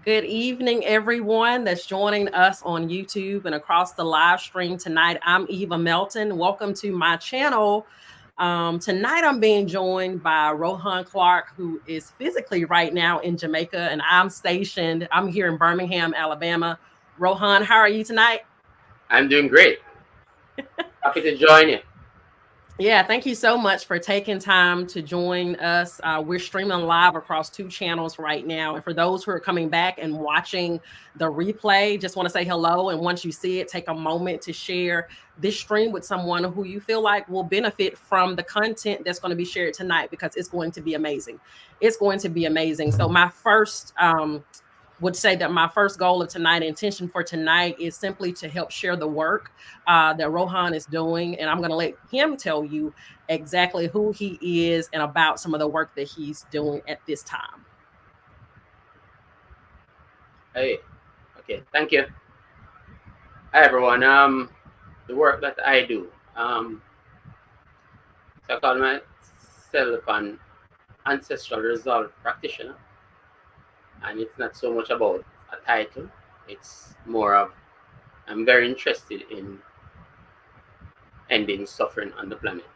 Good evening, everyone that's joining us on YouTube and across the live stream tonight. I'm Eva Melton. Welcome to my channel. Tonight, I'm being joined by Rohan Clarke, who is physically right now in Jamaica, and I'm here in Birmingham, Alabama. Rohan, how are you tonight? I'm doing great. Happy to join you. Yeah, thank you so much for taking time to join us. We're streaming live across two channels right now. And for those who are coming back and watching the replay, just want to say hello. And once you see it, take a moment to share this stream with someone who you feel like will benefit from the content that's going to be shared tonight, because it's going to be amazing. It's going to be amazing. So my first would say that my first goal of tonight, intention for tonight, is simply to help share the work that Rohan is doing. And I'm going to let him tell you exactly who he is and about some of the work that he's doing at this time. Hey, okay, thank you. Hi everyone. The work that I do. So I call myself an Ancestral Resolve Practitioner, and it's not so much about a title. It's more of I'm very interested in ending suffering on the planet.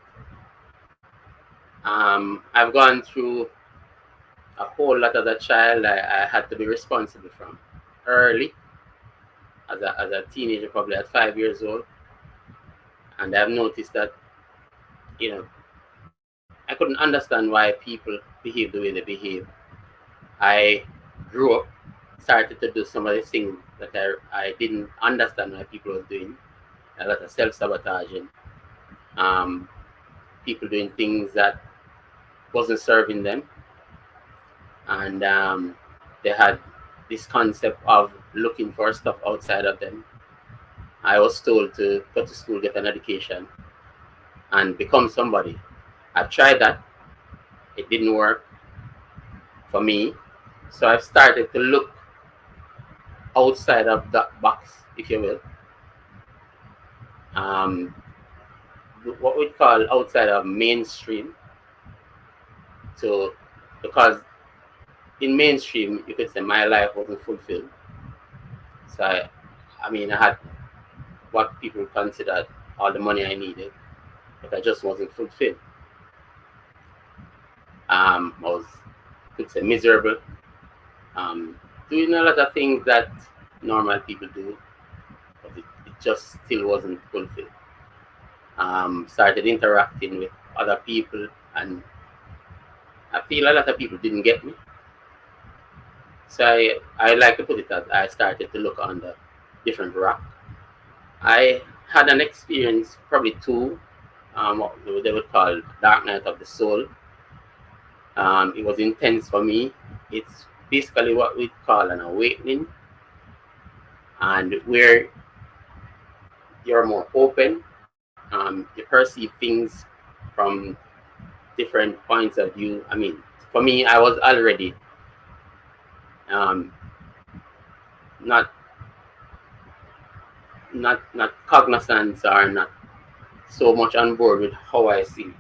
I've gone through a whole lot as a child. I had to be responsible from early, as a teenager, probably at 5 years old. And I've noticed that, I couldn't understand why people behave the way they behave. I grew up, started to do some of the things that I didn't understand why people were doing. A lot of self-sabotaging, people doing things that wasn't serving them. And they had this concept of looking for stuff outside of them. I was told to go to school, get an education, and become somebody. I've tried that. It didn't work for me. So I've started to look outside of that box, if you will. What we call outside of mainstream. So, because in mainstream, you could say my life wasn't fulfilled. So, I had what people considered all the money I needed, but I just wasn't fulfilled. I was, could say, miserable, doing a lot of things that normal people do, but it just still wasn't fulfilled. Started interacting with other people, and I feel a lot of people didn't get me. So I like to put it as I started to look under different rock. I had an experience, probably two, what they would call dark night of the soul. It was intense for me. It's basically what we call an awakening, and where you're more open. You perceive things from different points of view. For me, I was already um, not cognizant, or not so much on board with how I see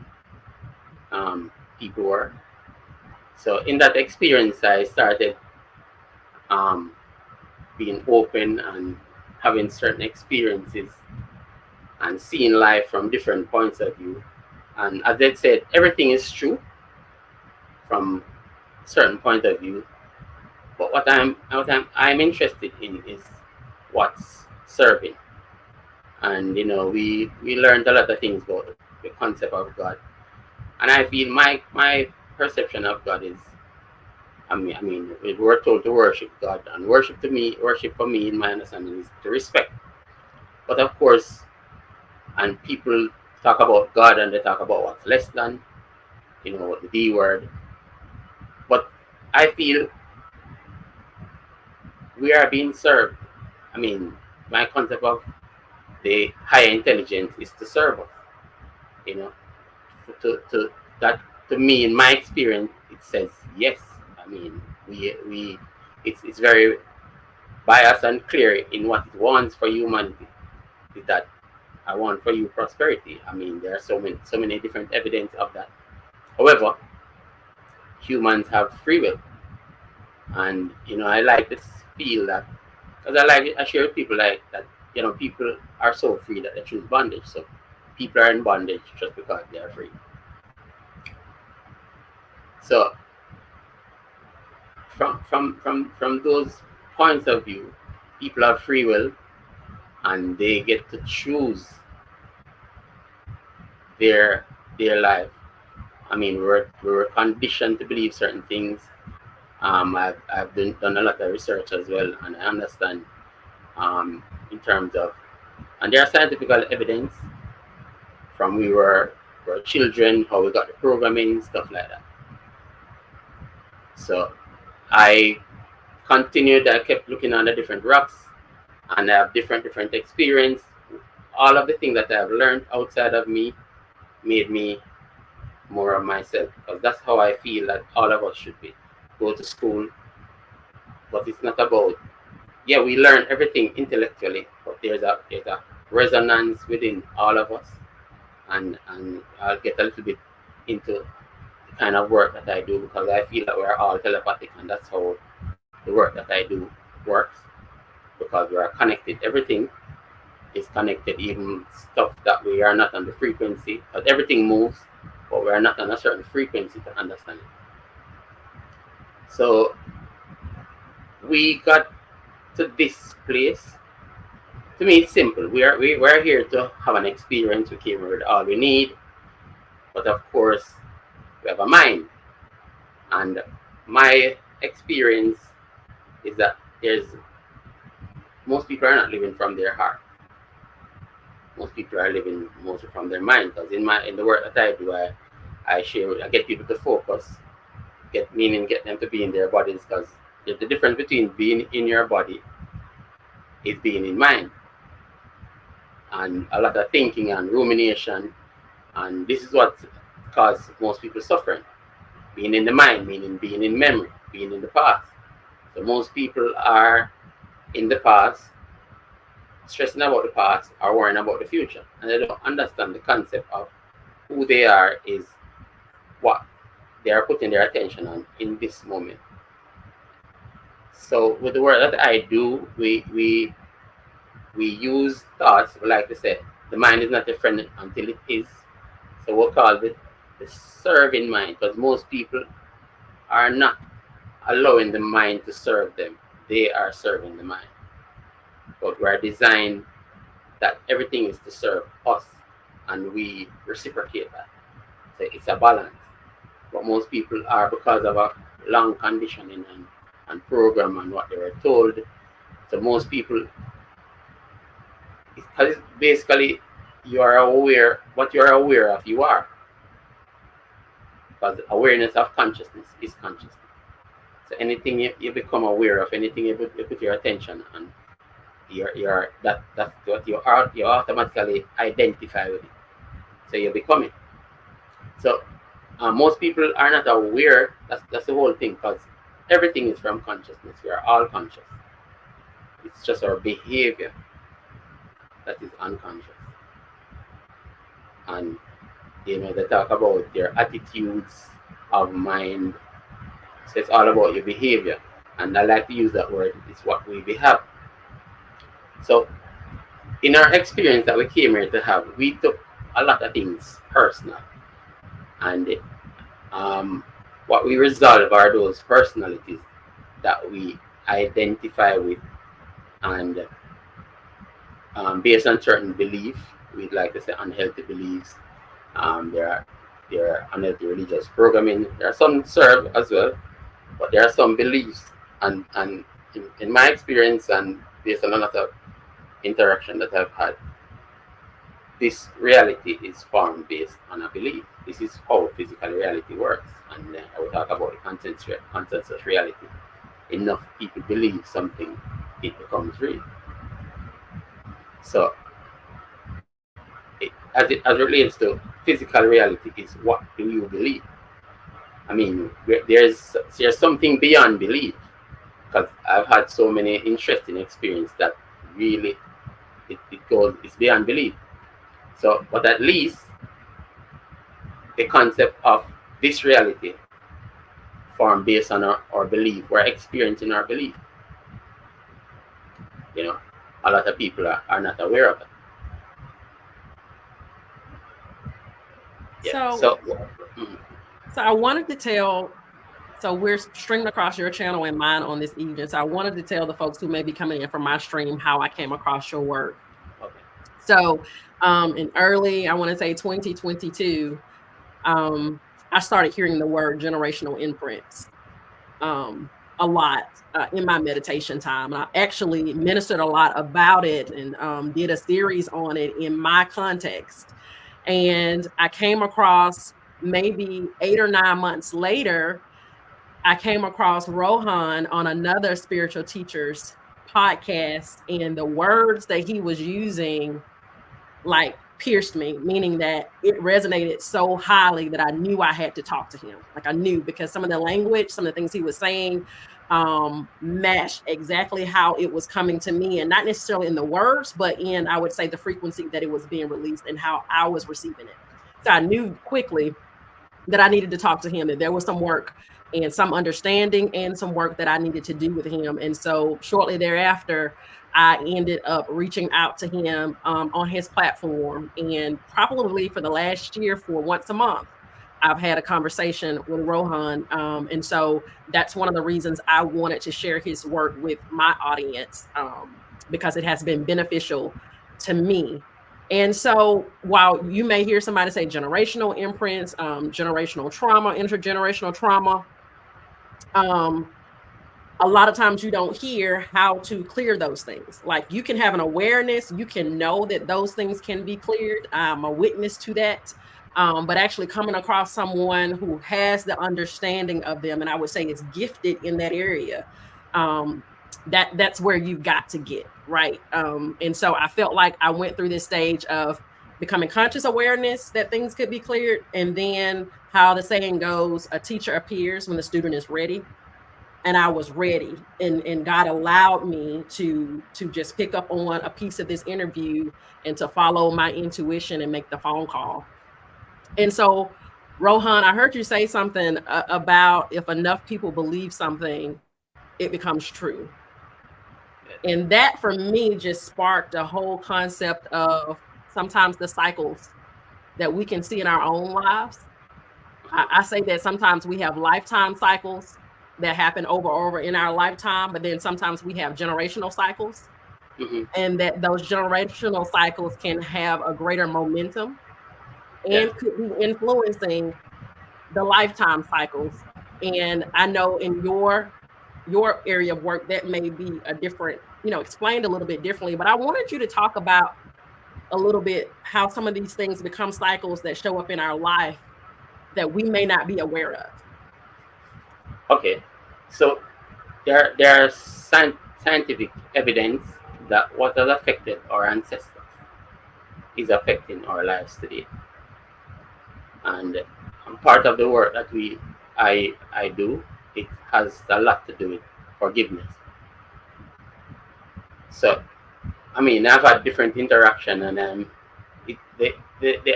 people were. So in that experience, I started being open and having certain experiences and seeing life from different points of view. And as I said, everything is true from a certain point of view. But what I'm interested in is what's serving. And we learned a lot of things about the concept of God. And I feel my perception of God is, we're told to worship God, and worship for me, in my understanding, is to respect. But of course, and people talk about God and they talk about what's less than, the D word. But I feel we are being served. My concept of the higher intelligence is to serve us. To that, to me, in my experience, it says yes. It's very biased and clear in what it wants for humanity. Is that I want for you prosperity. There are so many different evidence of that. However, humans have free will. And I like to feel that, because I share with people like that. People are so free that they choose bondage. So people are in bondage just because they are free. So from those points of view, people have free will and they get to choose their life. I mean, we were conditioned to believe certain things. I've done a lot of research as well, and I understand in terms of, and there are scientific evidence from we were children, how we got the programming, stuff like that. So I continued. I kept looking on the different rocks, and I have different experience. All of the things that I have learned outside of me made me more of myself, because that's how I feel that all of us should be. Go to school, but it's not about, yeah, we learn everything intellectually, but there's a resonance within all of us, and I'll get a little bit into the kind of work that I do, because I feel that we're all telepathic, and that's how the work that I do works, because we are connected. Everything is connected, even stuff that we are not on the frequency, because everything moves, but we are not on a certain frequency to understand it. So we got to this place. To me, it's simple. We're here to have an experience. We came here with all we need, but of course, we have a mind. And my experience is that there's most people are not living from their heart. Most people are living mostly from their mind. Because in the work that I do, I get people to focus, get them to be in their bodies, because the difference between being in your body is being in mind. And a lot of thinking and rumination, and this is what causes most people suffering. Being in the mind, meaning being in memory, being in the past. So most people are in the past, stressing about the past or worrying about the future, and they don't understand the concept of who they are is what they are putting their attention on in this moment. So with the work that I do, we use thoughts. Like I said, the mind is not a friend until it is. So we'll call it the serving mind, because most people are not allowing the mind to serve them. They are serving the mind. But we're designed that everything is to serve us, and we reciprocate that. So it's a balance. But most people are, because of a long conditioning and program and what they were told. So most people, because basically you are aware, what you are aware of, you are. Because awareness of consciousness is consciousness. So anything you become aware of, anything you put your attention on, that's what you automatically identify with it. So you become it. So most people are not aware. That's the whole thing, because everything is from consciousness. We are all conscious. It's just our behavior that is unconscious. And they talk about their attitudes of mind. So it's all about your behavior. And I like to use that word. It's what we have. So in our experience that we came here to have, we took a lot of things personal. And what we resolve are those personalities that we identify with, and based on certain beliefs, we'd like to say unhealthy beliefs. There are unhealthy religious programming. There are some serve as well, but there are some beliefs, and in my experience and based on a lot of interaction that I've had, this reality is formed based on a belief. This is how physical reality works, and I will talk about the consensus reality. Enough people believe something, it becomes real. So as it relates to physical reality, is what do you believe? I mean, there's something beyond belief, because I've had so many interesting experiences that really it's beyond belief. So, but at least the concept of this reality formed based on our belief. We're experiencing our belief. You know, a lot of people are not aware of it. Yeah. So I wanted to tell. So we're streaming across your channel and mine on this evening. So I wanted to tell the folks who may be coming in from my stream how I came across your work. Okay. So in early, I want to say 2022, I started hearing the word generational imprints a lot in my meditation time. And I actually ministered a lot about it and did a series on it in my context. And I came across maybe 8 or 9 months later, I came across Rohan on another spiritual teacher's podcast, and the words that he was using like pierced me, meaning that it resonated so highly that I knew I had to talk to him. Like I knew, because some of the language, some of the things he was saying matched exactly how it was coming to me, and not necessarily in the words, but in, I would say, the frequency that it was being released and how I was receiving it. So I knew quickly that I needed to talk to him, that there was some work and some understanding and some work that I needed to do with him. And so shortly thereafter, I ended up reaching out to him on his platform. And probably for the last year, for once a month, I've had a conversation with Rohan. And so that's one of the reasons I wanted to share his work with my audience, because it has been beneficial to me. And so while you may hear somebody say generational imprints, generational trauma, intergenerational trauma, a lot of times you don't hear how to clear those things. Like you can have an awareness, you can know that those things can be cleared. I'm a witness to that. But actually coming across someone who has the understanding of them, and I would say is gifted in that area, that's where you've got to get, right? And so I felt like I went through this stage of becoming conscious awareness that things could be cleared, and then how the saying goes, a teacher appears when the student is ready. And I was ready, and God allowed me to just pick up on a piece of this interview and to follow my intuition and make the phone call. And so, Rohan, I heard you say something about if enough people believe something, it becomes true. And that for me just sparked a whole concept of sometimes the cycles that we can see in our own lives. I say that sometimes we have lifetime cycles that happen over in our lifetime, but then sometimes we have generational cycles, and that those generational cycles can have a greater momentum and could be influencing the lifetime cycles. And I know in your area of work that may be a different, explained a little bit differently, but I wanted you to talk about a little bit how some of these things become cycles that show up in our life that we may not be aware of. Okay, so there are scientific evidence that what has affected our ancestors is affecting our lives today, and part of the work that I do, it has a lot to do with forgiveness. So, I mean, I've had different interaction, and the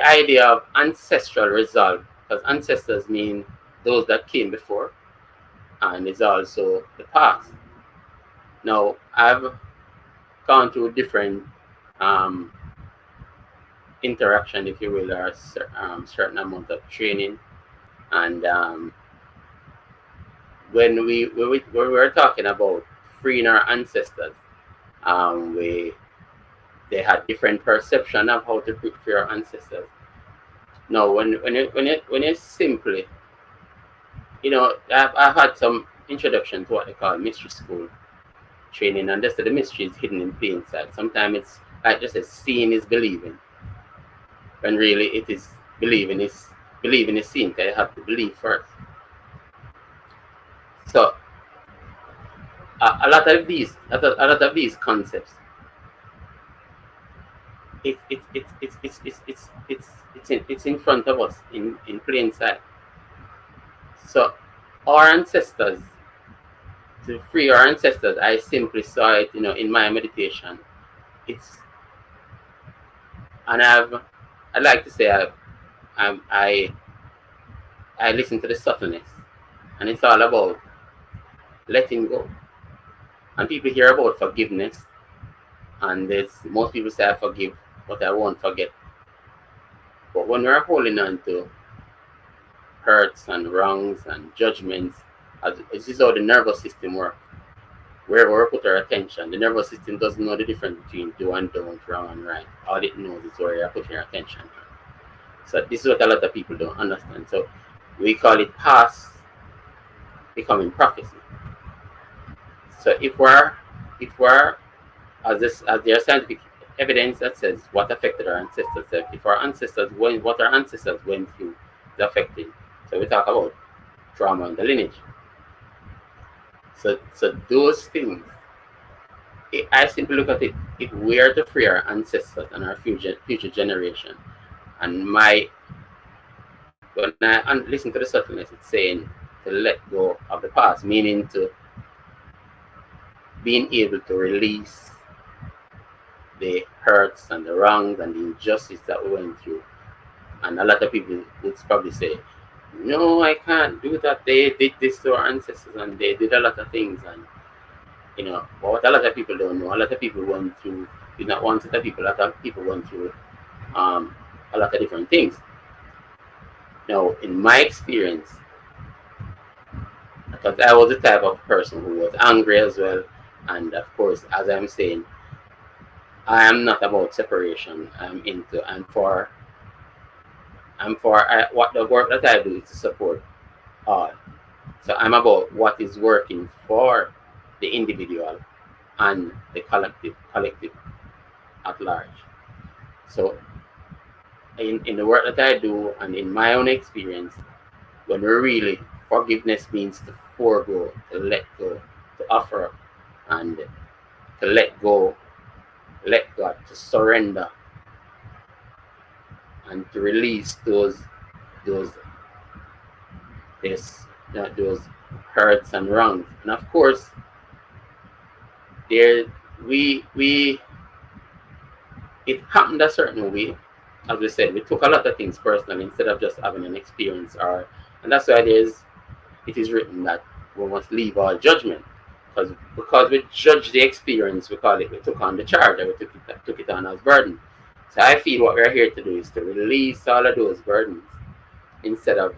idea of ancestral resolve, because ancestors mean those that came before, and is also the past. Now, I've gone through different interaction, if you will, or certain amount of training, and when we were talking about freeing our ancestors, they had different perception of how to free our ancestors. Now, when you simply, I've had some introduction to what they call mystery school training, and just the mystery is hidden in plain sight. Sometimes it's like just a seeing is believing, when really it is believing is seen, because you have to believe first. So a lot of these concepts, it's in front of us in plain sight. So our ancestors, to free our ancestors, I simply saw it, in my meditation. And I'd like to say I listen to the subtleness, And it's all about letting go. And people hear about forgiveness, and most people say I forgive, but I won't forget. But when we're holding on to hurts and wrongs and judgments, this is how the nervous system works. Wherever we put our attention, the nervous system doesn't know the difference between do and don't, wrong and right. All it knows is where you're putting your attention. So this is what a lot of people don't understand. So we call it past becoming prophecy. So if we're as there are scientific evidence that says what affected our ancestors, if our ancestors what our ancestors went through is affecting. So we talk about trauma and the lineage. So those things, I simply look at it, if we are to free our ancestors and our future generation, and when I listen to the subtleness, it's saying to let go of the past, meaning to being able to release the hurts and the wrongs and the injustice that we went through. And a lot of people would probably say, no, I can't do that. They did this to our ancestors and they did a lot of things. And, but what a lot of people don't know, a lot of people went through, not one set of people, a lot of people went through a lot of different things. Now, in my experience, because I was the type of person who was angry as well, and of course, as I'm saying, I am not about separation. What the work that I do is to support all. So I'm about what is working for the individual and the collective at large. So in the work that I do and in my own experience, when we're really, forgiveness means to forego, to let go, to offer up, and to let go, let God, to surrender, and to release those hurts and wrongs. And of course, it happened a certain way. As we said, we took a lot of things personally instead of just having an experience, and that's why it is written that we must leave all judgment. Because we judge the experience, we took on the charge, and we took it on as burden. So I feel what we're here to do is to release all of those burdens instead of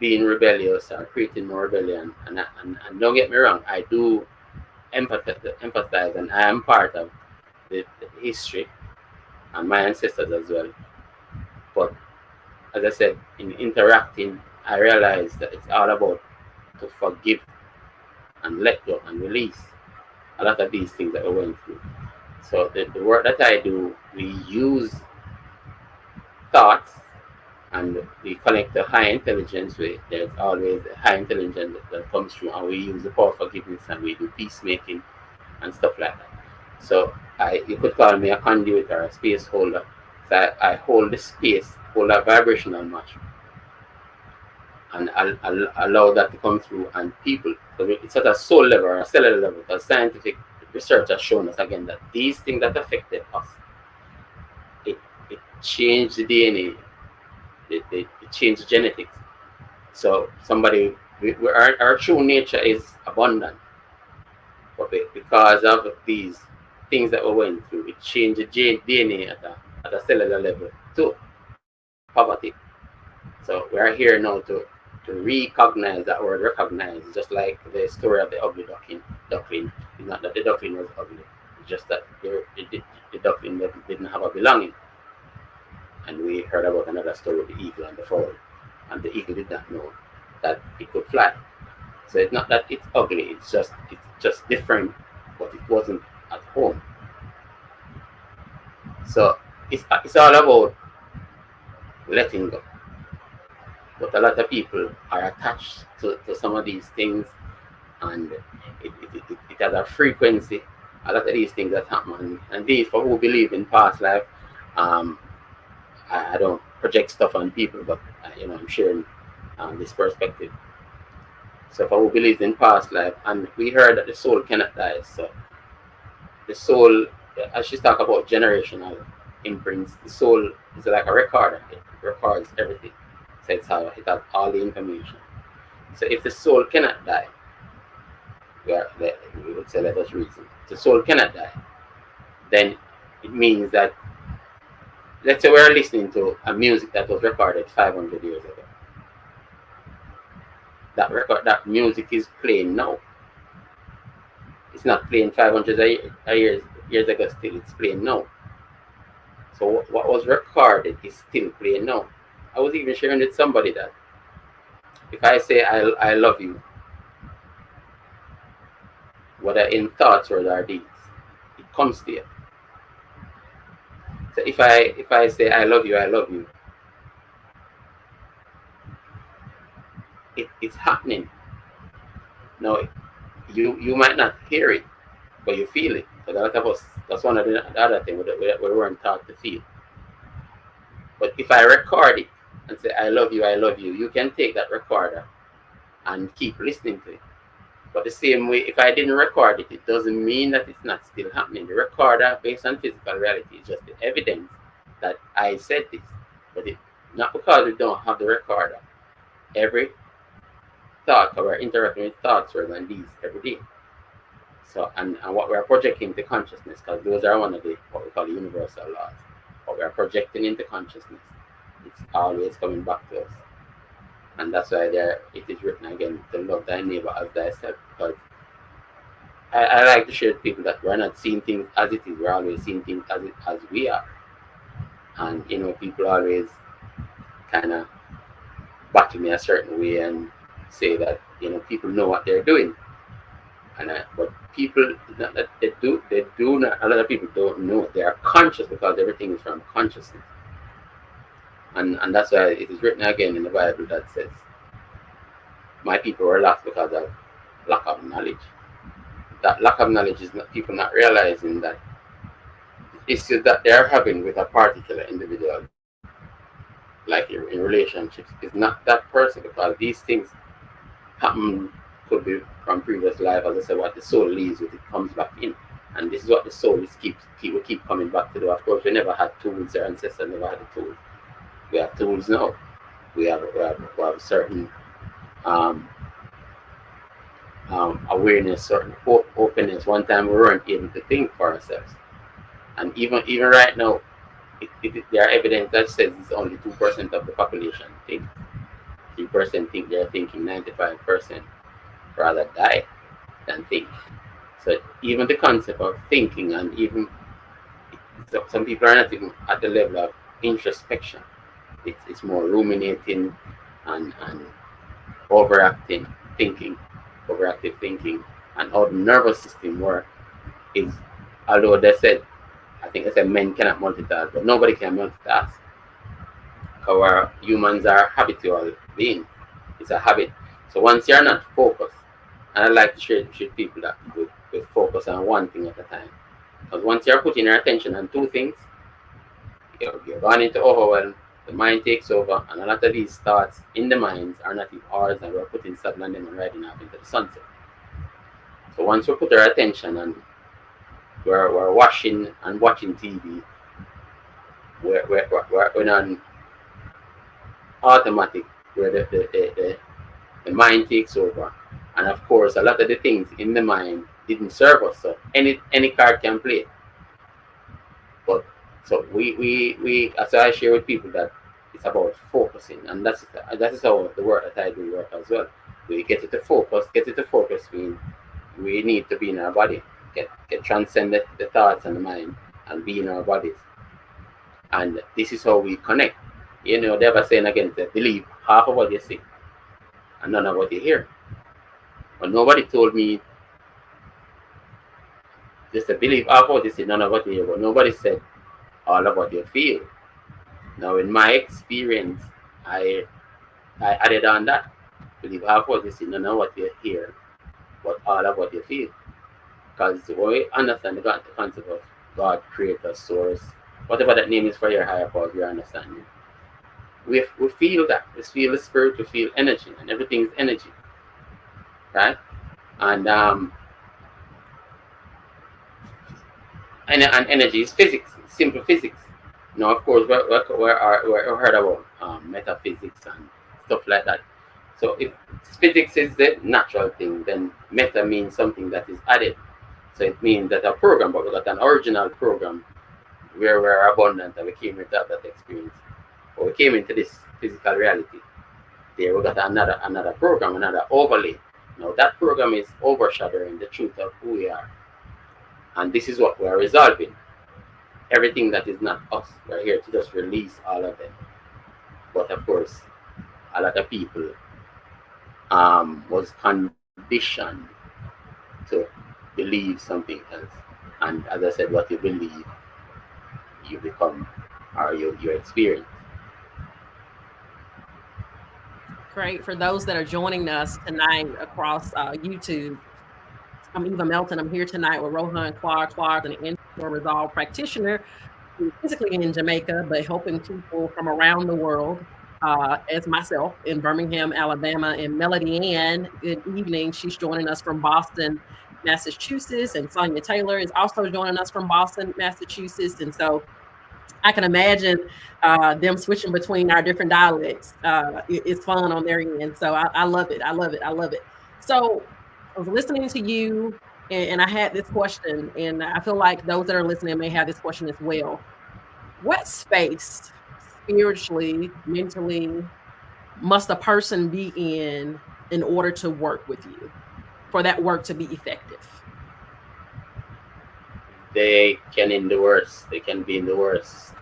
being rebellious or creating more rebellion. And don't get me wrong, I do empathize, and I am part of the history and my ancestors as well. But as I said, in interacting, I realized that it's all about to forgive and let go and release a lot of these things that we went through. So the work that I do, we use thoughts and we connect the high intelligence. There's always a high intelligence that comes through, and we use the power of forgiveness, and we do peacemaking and stuff like that. So you could call me a conduit or a space holder. So I hold the space, hold a vibrational match, and I'll allow that to come through. And people, so it's at a soul level or a cellular level, because scientific research has shown us again that these things that affected us, it changed the DNA, it changed the genetics. So our true nature is abundant, but because of these things that we went through, it changed the DNA at a cellular level to poverty. So we are here now to recognize that word. Recognize, just like the story of the ugly duckling. It's not that the duckling was ugly, it's just that the duckling didn't have a belonging. And we heard about another story with the eagle and the fowl, and the eagle did not know that it could fly. So it's not that it's ugly, it's just different, but it wasn't at home. So it's all about letting go. But a lot of people are attached to some of these things, and it has a frequency. A lot of these things that happen, and these, for who believe in past life, I don't project stuff on people, but I'm sharing this perspective. So for who believes in past life, and we heard that the soul cannot die. So the soul, as she talk about generational imprints, the soul is like a recorder. It records everything. So it has all the information. So if the soul cannot die, we would say let us reason. If the soul cannot die, then it means that, let's say we're listening to a music that was recorded 500 years ago. That music is playing now. It's not playing 500 years ago still, it's playing now. So what was recorded is still playing now. I was even sharing with somebody that if I say I love you, whether in thoughts or our deeds, it comes to you. So if I say I love you, it's happening. Now you might not hear it, but you feel it. So a lot of us, that's one of the other things we weren't taught to feel. But if I record it and say I love you, you can take that recorder and keep listening to it. But the same way, if I didn't record it, it doesn't mean that it's not still happening. The recorder, based on physical reality, is just the evidence that I said this. But not because we don't have the recorder. Every thought, or we're interacting with thoughts rather than these every day. So, and what we're projecting into consciousness, because those are one of the, what we call universal laws. What we're projecting into consciousness, it's always coming back to us. And that's why it is written again, to love thy neighbor as thyself. Because I like to share with people that we're not seeing things as it is, we're always seeing things as we are. And people always kind of battle me a certain way and say that people know what they're doing. But people they do not. A lot of people don't know. They are conscious because everything is from consciousness. And that's why it is written again in the Bible that says, my people were lost because of lack of knowledge. That lack of knowledge is not people not realizing that the issues that they are having with a particular individual, like in relationships, is not that person, because these things happen, could be from previous life. As I said, what the soul leaves with, it comes back in. And this is what the soul will keep coming back to do. Of course, we never had tools. Our ancestors never had the tools. We have tools now. We have certain awareness, certain openness. One time we weren't able to think for ourselves, and even right now, there are evidence that says it's only 2% of the population think. 3% think they're thinking. 95% rather die than think. So even the concept of thinking, and even some people are not even at the level of introspection. It's more ruminating and overactive thinking, and how the nervous system works is, although I think they said men cannot multitask, but nobody can multitask. Our humans are habitual beings. It's a habit. So once you're not focused, and I like to share with people that we focus on one thing at a time. Because once you're putting your attention on two things, you're going into overwhelm. The mind takes over, and a lot of these thoughts in the minds are not even ours, and we're putting subtle and riding off into the sunset. So once we put our attention and we're watching and watching TV, we're on automatic, where the mind takes over. And of course, a lot of the things in the mind didn't serve us, so any card can play. But so so I share with people that it's about focusing, and that is how the work that I do work as well. We get it to focus. We need to be in our body, get transcend the thoughts and the mind, and be in our bodies. And this is how we connect. They ever saying again that believe half of what you see and none of what you hear. But nobody told me just to believe half of what you see, none of what you hear. But nobody said all of what you feel. Now, in my experience, I added on that. Believe half what you see, none of what you hear, but all of what you feel. Because when we understand the concept of God, creator, source, whatever that name is for your higher power, your understanding, we feel that. We feel the spirit, we feel energy, and everything is energy. Right? And energy is physics, simple physics. Now, of course, we heard about metaphysics and stuff like that. So if physics is the natural thing, then meta means something that is added. So it means that a program, but we got an original program where we're abundant and we came into that experience. But we came into this physical reality. There we got another program, another overlay. Now that program is overshadowing the truth of who we are. And this is what we're resolving. Everything that is not us. We're here to just release all of them. But of course, a lot of people was conditioned to believe something else. And as I said, what you believe, you become, or you experience. Great. For those that are joining us tonight across YouTube, I'm Eva Melton. I'm here tonight with Rohan Clarke, an Ancestral Resolve Practitioner, who's physically in Jamaica, but helping people from around the world, as myself in Birmingham, Alabama, and Melody Ann. Good evening. She's joining us from Boston, Massachusetts, and Sonia Taylor is also joining us from Boston, Massachusetts. And so I can imagine them switching between our different dialects. It's fun on their end. So I love it. I love it. I love it. So I was listening to you and I had this question, and I feel like those that are listening may have this question as well. What space, spiritually, mentally, must a person be in order to work with you, for that work to be effective? They can in the worst. They can be in the worst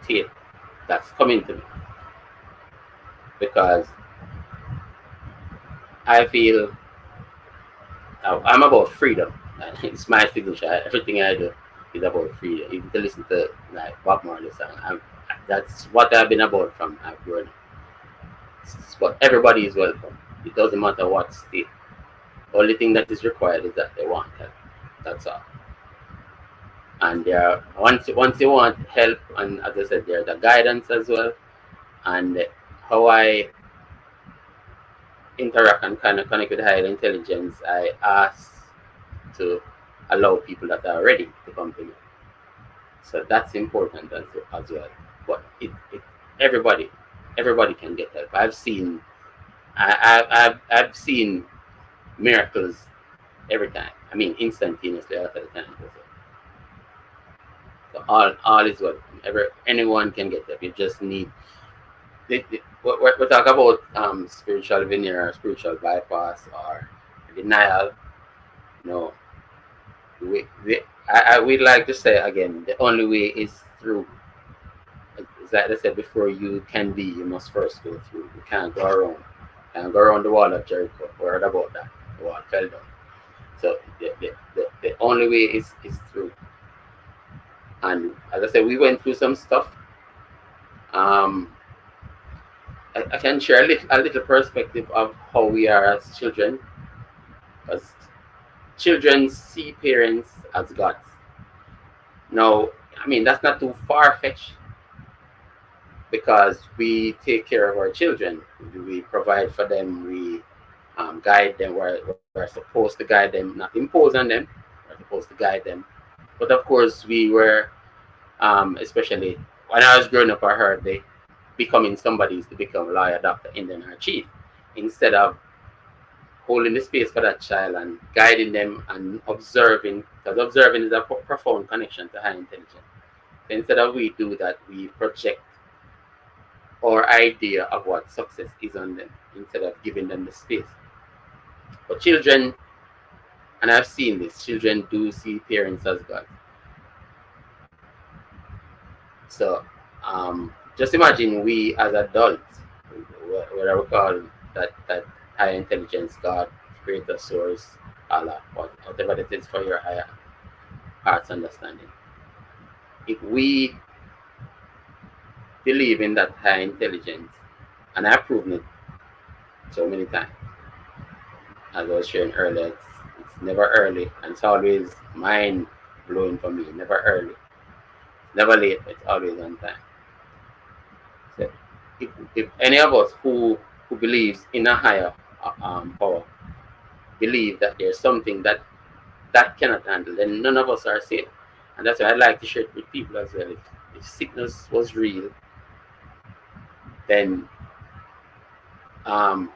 state that's coming to me, because I feel I'm about freedom. It's my signature. Everything I do is about freedom. Even to listen to like Bob Marley song, that's what I've been about from I've grown up. But everybody is welcome. It doesn't matter what state. The only thing that is required is that they want help. That's all. And once you want help, and as I said, there's the guidance as well, and how I interact and kind of connect with higher intelligence. I ask to allow people that are ready to come to me. So that's important as well. But everybody can get help. I've seen miracles every time. I mean, instantaneously a lot of the time. So all is welcome. Anyone can get help. You just need. We talk about spiritual veneer, spiritual bypass, or denial. No, we'd like to say again, the only way is through. As I said before, you can be, you must first go through. You can't go around. You can't go around the wall of Jericho. We heard about that. The wall fell down. So the only way is through. And as I said, we went through some stuff. I can share a little perspective of how we are as children. Because children see parents as gods. Now, I mean, that's not too far-fetched, because we take care of our children. We provide for them. We guide them. We're supposed to guide them, not impose on them. We're supposed to guide them. But of course, we were, especially when I was growing up, I heard they becoming somebody is to become lawyer, doctor, and then our chief, instead of holding the space for that child and guiding them and observing, because observing is a profound connection to high intelligence. So instead of we do that, we project our idea of what success is on them instead of giving them the space. But children, and I've seen this, children do see parents as God. So just imagine we as adults, what I would call that high intelligence, God, creator, source, Allah, whatever it is for your higher heart's understanding. If we believe in that high intelligence, and I've proven it so many times, as I was sharing earlier, it's never early, and it's always mind blowing for me. Never early, never late, it's always on time. So if any of us who believes in a higher power believe that there's something that cannot handle, then none of us are safe. And that's why I like to share it with people as well. If sickness was real, then Um,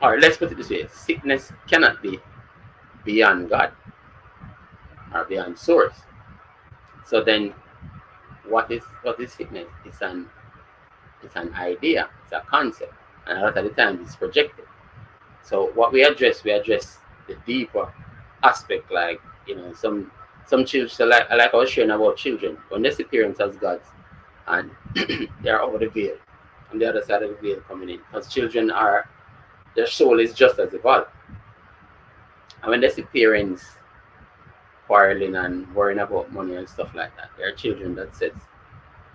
or let's put it this way: sickness cannot be beyond God or beyond source. So then, what is sickness? It's an idea, it's a concept, and a lot of the times it's projected. So what we address the deeper aspect, like some children. So like I was sharing about children when they see parents as gods, and they're over the veil, on the other side of the veil coming in, because children are their soul is just as evolved, and when they see parents quarreling and worrying about money and stuff like that, there are children that says,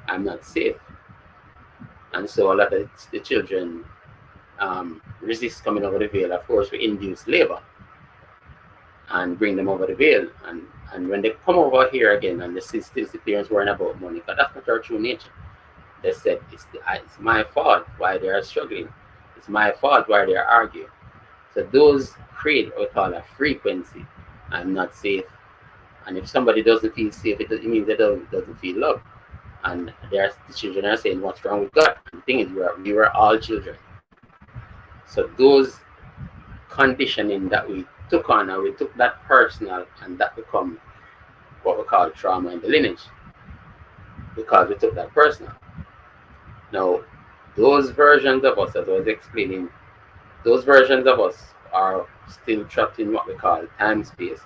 "I'm not safe," and so a lot of the children resist coming over the veil. Of course, we induce labor and bring them over the veil. And when they come over here again and they still see parents worrying about money, because that's not our true nature. They said, it's my fault why they are struggling. It's my fault why they are arguing. So those create what we call a frequency. I'm not safe. And if somebody doesn't feel safe, it means they doesn't feel love. And the children are saying, what's wrong with God? And the thing is, we were all children. So those conditioning that we took on, and we took that personal, and that become what we call trauma in the lineage, because we took that personal. Now, those versions of us, as I was explaining, those versions of us are still trapped in what we call time space.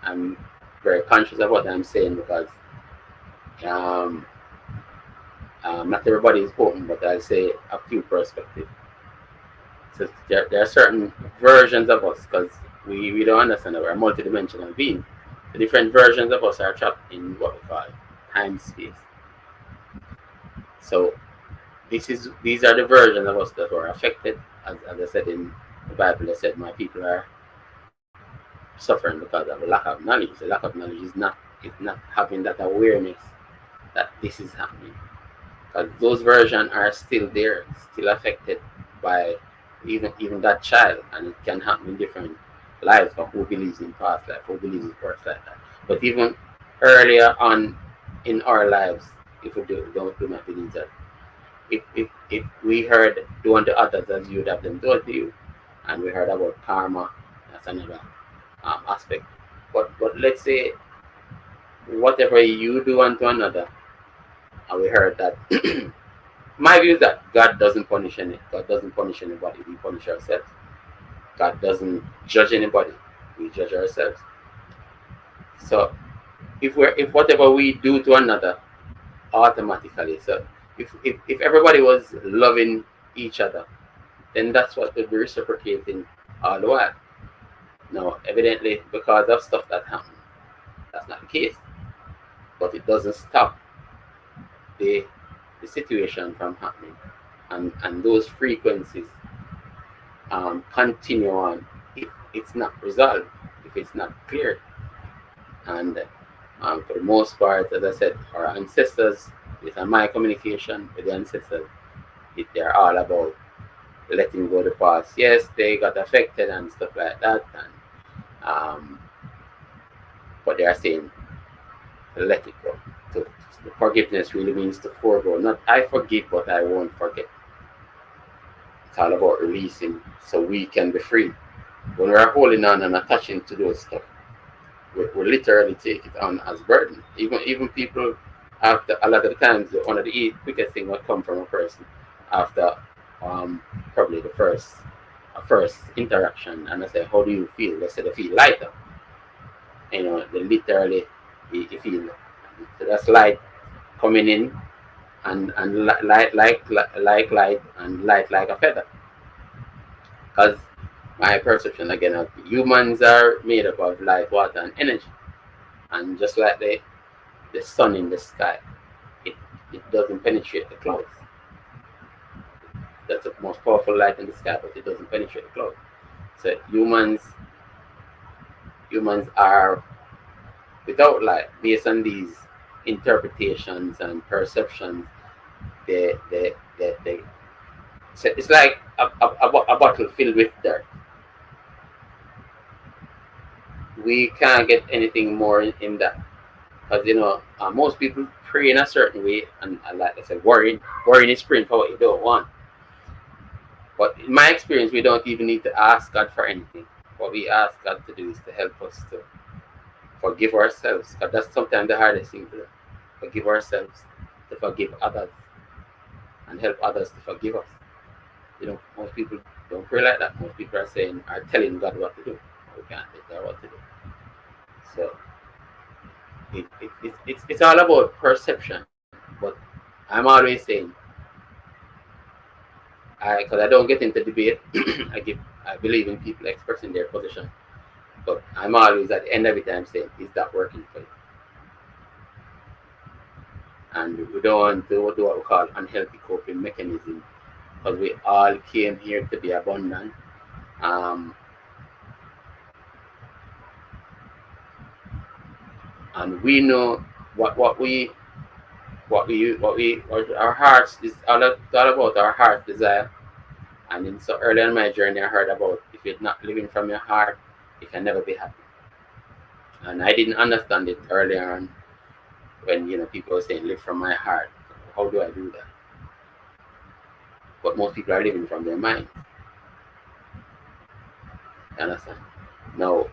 I'm very conscious of what I'm saying, because not everybody is open, but I'll say a few perspectives. So there are certain versions of us, because we don't understand that we're a multidimensional being. The different versions of us are trapped in what we call time space. So these are the versions of us that were affected. As I said in the Bible, they said, my people are suffering because of a lack of knowledge. The lack of knowledge is not having that awareness that this is happening. Because those versions are still there, still affected by even that child, and it can happen in different lives for who believes in past life, who believes in first life. But even earlier on in our lives, if we do not believe that, if we heard do unto others as you would have them do unto you, and we heard about karma, that's another aspect. But let's say whatever you do unto another, and we heard that. My view is that God doesn't punish God doesn't punish anybody. We punish ourselves. God doesn't judge anybody. We judge ourselves. So if whatever we do to another, automatically. So if everybody was loving each other, then that's what would be reciprocating all the while. Now, evidently, because of stuff that happened, that's not the case. But it doesn't stop the situation from happening, and those frequencies continue on if it's not resolved, if it's not clear. And for the most part, as I said, our ancestors, with my communication with the ancestors, they're all about letting go of the past. Yes, they got affected and stuff like that, and but they are saying to let it go. So forgiveness really means to forego. Not I forgive, but I won't forget. It's all about releasing so we can be free. When we're holding on and attaching to those stuff, we literally take it on as burden. Even people, after a lot of the times, one of the quickest things that come from a person after probably the first interaction, and I say, how do you feel? They say they feel lighter. They literally you feel that's light coming in, and light like and light like a feather. Because my perception again of humans are made up of light, water, and energy, and just like the sun in the sky, it doesn't penetrate the clouds. That's the most powerful light in the sky, but it doesn't penetrate the clouds. So humans are without light, based on these interpretations and perceptions. They so it's like a bottle filled with dirt. We can't get anything more in that, because most people pray in a certain way, and like I said, worrying is praying for what you don't want. But in my experience, we don't even need to ask God for anything. What we ask God to do is to help us to forgive ourselves, because that's sometimes the hardest thing to do. Forgive ourselves, to forgive others, and help others to forgive us. Most people don't pray like that. Most people are telling God what to do. We can't tell God what to do. So it's all about perception. But I'm always saying, because I don't get into debate, I believe in people expressing their position. But I'm always at the end of it, I'm saying, is that working for you? And we don't want to do what we call unhealthy coping mechanism, because we all came here to be abundant. And we know what our hearts is all about our heart desire. And in so early in my journey, I heard about if you're not living from your heart, you can never be happy. And I didn't understand it earlier on when people were saying live from my heart. How do I do that? But most people are living from their mind. You understand? Now,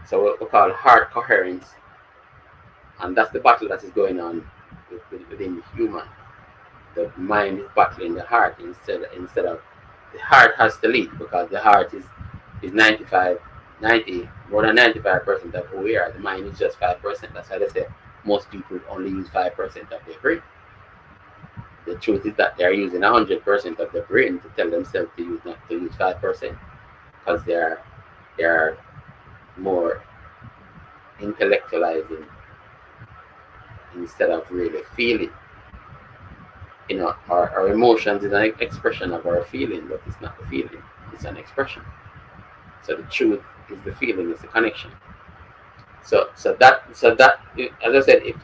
so what we call heart coherence, and that's the battle that is going on within the human. The mind is battling the heart instead of the heart has to lead, because the heart is 90 more than 95% of who we are. The mind is just 5%. That's why they say most people only use 5% of their brain. The truth is that they are using 100% of the brain to tell themselves to use 5%, because they are more intellectualizing instead of really feeling. Our emotions is an expression of our feeling, but it's not the feeling, it's an expression. So the truth is the feeling, it's the connection. So that as I said, if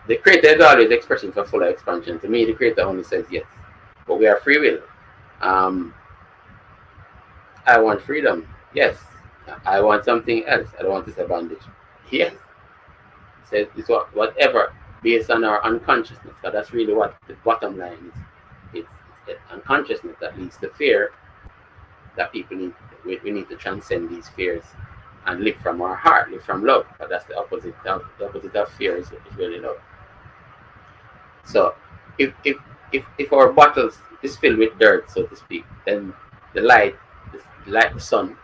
the creator is always expressing for fuller expansion, to me the creator only says yes. But we are free will. I want freedom, yes. I want something else. I don't want this bondage. Yes. Says it's whatever based on our unconsciousness, because that's really what the bottom line is. It's unconsciousness that leads to fear that people need. We need to transcend these fears and live from our heart, live from love. But that's the opposite of fear is really love. So if our bottles is filled with dirt, so to speak, then the light, the sun,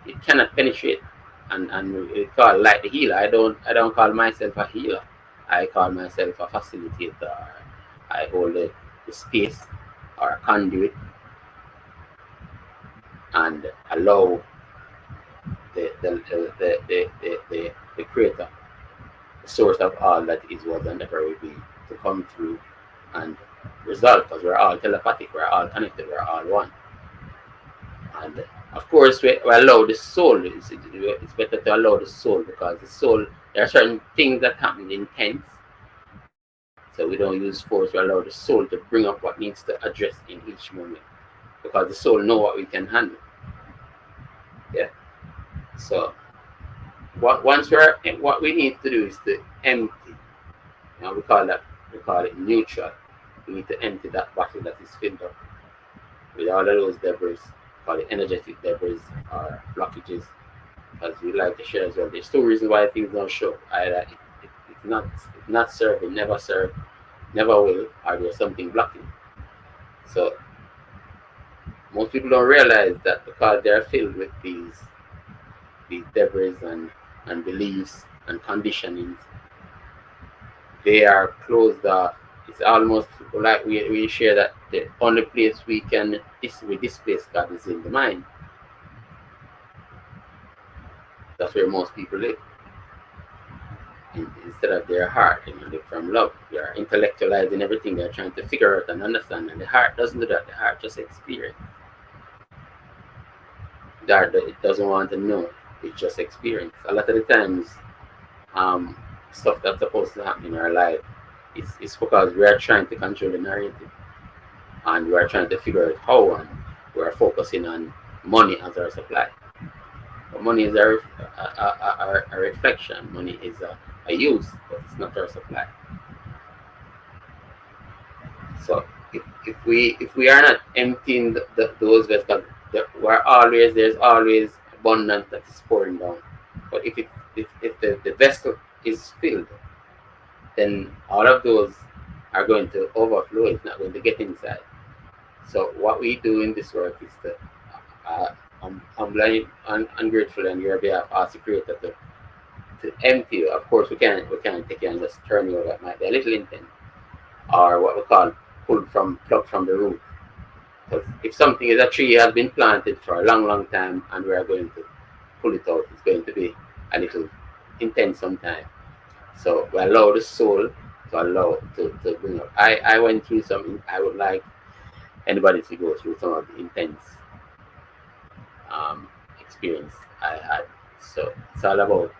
it cannot penetrate. And we call light the healer. I don't call myself a healer. I call myself a facilitator. I hold the space or a conduit and allow the creator, the source of all that is, was, and ever will be, to come through and resolve, because we're all telepathic, we're all connected, we're all one. And of course, we allow the soul. It's better to allow the soul, because the soul, there are certain things that happen intense. So we don't use force. We allow the soul to bring up what needs to address in each moment, because the soul know what we can handle. Yeah. So what we need to do is to empty. We call it neutral. We need to empty that bottle that is filled up with all of those debris, call it energetic debris or blockages, as we like to share as well. There's two reasons why things don't show. Either it's not serving, never serve, never will, or there's something blocking. So most people don't realize that, because they're filled with these debris and beliefs and conditionings, they are closed off. It's almost like we share that the only place we displace God is in the mind. That's where most people live. Instead of their heart, they live from love. They are intellectualizing everything. They're trying to figure out and understand. And the heart doesn't do that. The heart just experiences. It doesn't want to know. It just experience. A lot of the times, stuff that's supposed to happen in our life, it's because we are trying to control the narrative, and we are trying to figure out how, and we are focusing on money as our supply. But money is a reflection. Money is a use, but it's not our supply. So if we are not emptying those vessels, there's always abundance that is pouring down. But if the vessel is filled, then all of those are going to overflow. It's not going to get inside. So what we do in this work is to I'm humbly and ungrateful on your behalf, ask the Creator to empty you. Of course, we can't take you and just turn you over. It might be a little intense, or what we call plug from the root. Because if something is a tree has been planted for a long time and we are going to pull it out, it's going to be a little intense sometimes. So we allow the soul to bring up. I went through some. I would like anybody to go through some of the intense experience I had. So it's all about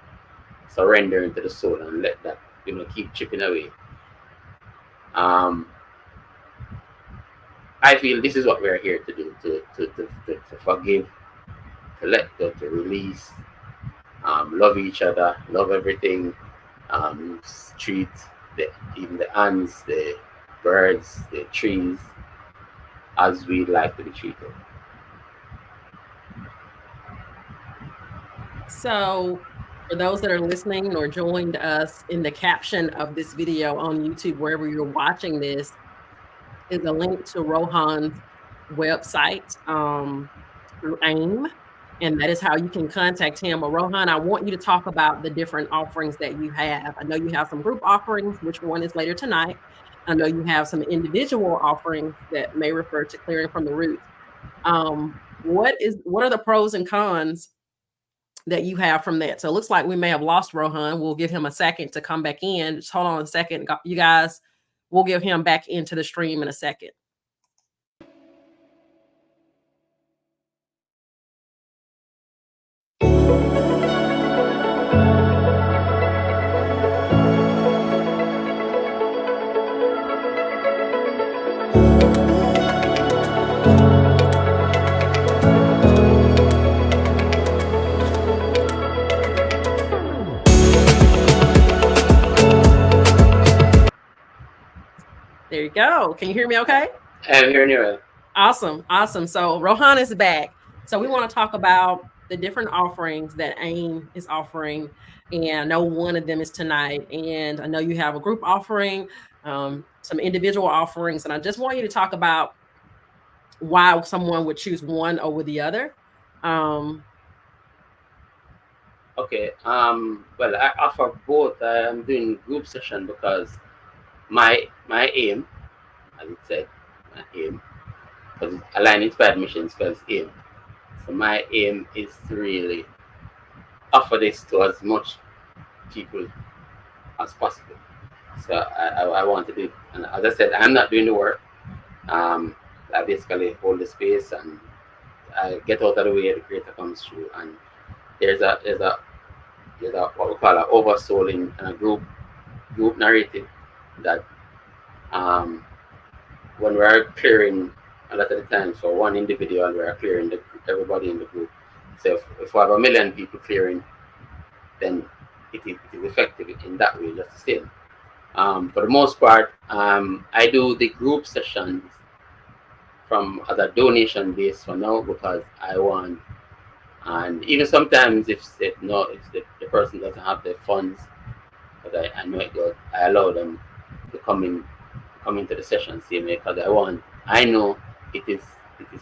surrendering to the soul and let that keep chipping away. I feel this is what we're here to do: to forgive, to let go, to release, love each other, love everything, treat even the ants, the birds, the trees as we'd like to be treated. So, for those that are listening or joined us, in the caption of this video on YouTube, wherever you're watching this, is a link to Rohan's website through AIM, and that is how you can contact him. But Rohan, I want you to talk about the different offerings that you have. I know you have some group offerings, which one is later tonight. I know you have some individual offerings that may refer to clearing from the roots. What are the pros and cons that you have from that? So it looks like we may have lost Rohan. We'll give him a second to come back in. Just hold on a second, you guys. We'll give him back into the stream in a second. There you go. Can you hear me okay? I'm hearing you well. Awesome. So Rohan is back. So we want to talk about the different offerings that AIM is offering. And I know one of them is tonight. And I know you have a group offering, some individual offerings. And I just want you to talk about why someone would choose one over the other. Okay. Well, I offer both. I am doing group session because my aim, as it said, my aim, because align inspired missions, because aim. So my aim is to really offer this to as much people as possible. So I want to do it. And as I said, I'm not doing the work. I basically hold the space and I get out of the way, the Creator comes through, and there's a what we call an oversoul in a group narrative that when we are clearing a lot of the times for one individual, we are clearing everybody in the group. So if we have 1 million people clearing, then it is effective in that way, just the same. For the most part, I do the group sessions from as a donation base for now because I want, and even sometimes if the person doesn't have the funds, because I know it goes, I allow them to come into the session same way because I know it is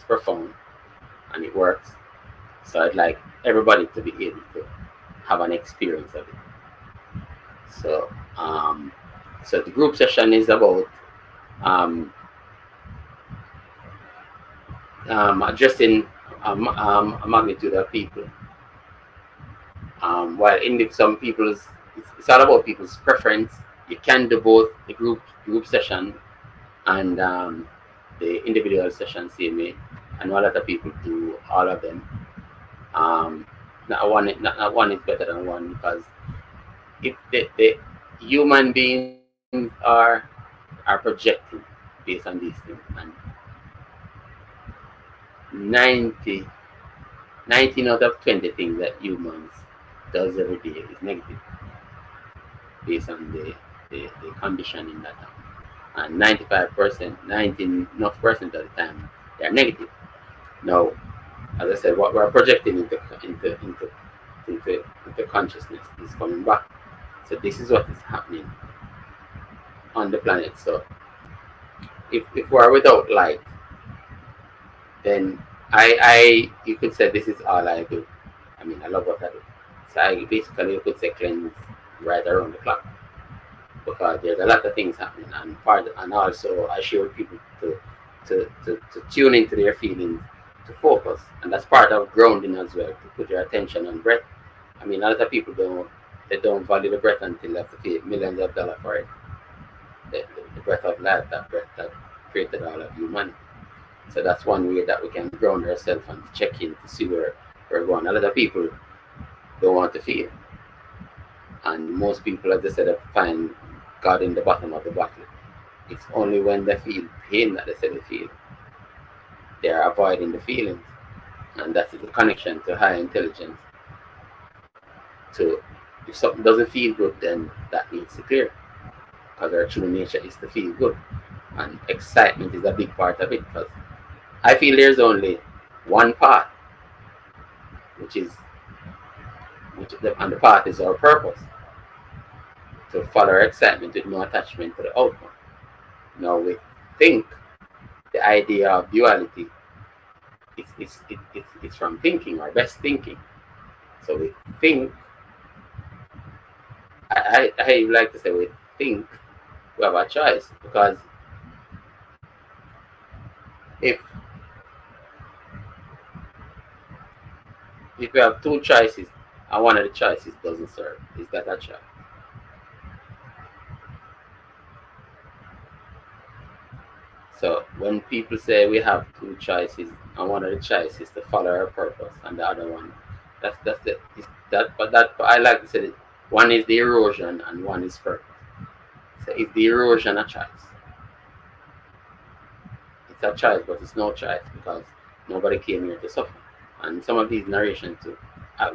profound and it works. So I'd like everybody to be able to have an experience of it. So so the group session is about addressing a magnitude of people. While in some people's, it's all about people's preference. You can do both the group session and the individual session same way. I know a lot of people do all of them. Not one is better than one because if the human beings are projecting based on these things, and 19 out of 20 things that humans does every day is negative based on the conditioning that happens. and 95%, 90 enough percent of the time, they are negative. Now, as I said, what we're projecting into consciousness is coming back. So this is what is happening on the planet. So if we're without light, then you could say this is all I do. I mean, I love what I do. So basically you could say cleanse right around the clock, because there's a lot of things happening, and also I share with people to tune into their feelings, to focus, and that's part of grounding as well, to put your attention on breath. I mean, a lot of people don't value the breath until they have to pay millions of dollars for it. The breath of life, that breath that created all of humanity. So that's one way that we can ground ourselves and check in to see where we're going. A lot of people don't want to feel, and most people, as I said, find God in the bottom of the bottle. It's only when they feel pain that they say they feel. They are avoiding the feelings, and that's the connection to higher intelligence. So if something doesn't feel good, then that needs to clear, because our true nature is to feel good, and excitement is a big part of it. Because I feel there's only one path, and the path is our purpose, to follow our excitement with no attachment to the outcome. Now we think the idea of duality it's from thinking, our best thinking. So we think, I like to say, we think we have a choice, because if we have two choices and one of the choices doesn't serve, is that a choice? So when people say we have two choices and one of the choices to follow our purpose and the other one, that's it. But I like to say that one is the erosion and one is purpose. So is the erosion a choice? It's a choice, but it's no choice, because nobody came here to suffer. And some of these narrations too,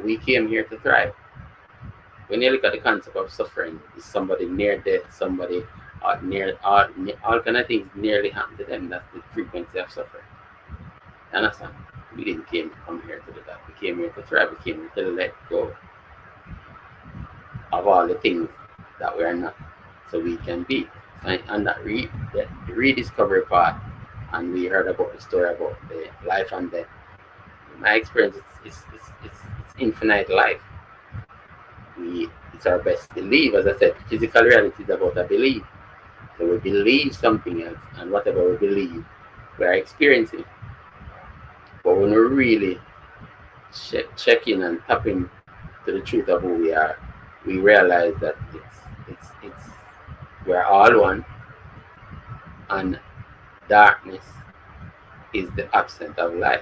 we came here to thrive. When you look at the concept of suffering, is somebody near death, somebody near all kind of things nearly happen to them. That's the frequency of suffering. You understand? We didn't come here to do that. We came here to thrive. We came here to let go of all the things that we are not, so we can be. And that the rediscovery part, and we heard about the story about the life and death. In my experience, it's infinite life. It's our best belief. As I said, physical reality is about a belief. So we believe something else, and whatever we believe, we are experiencing. But when we really check in and tap in to the truth of who we are, we realize that we're all one, and darkness is the absence of light.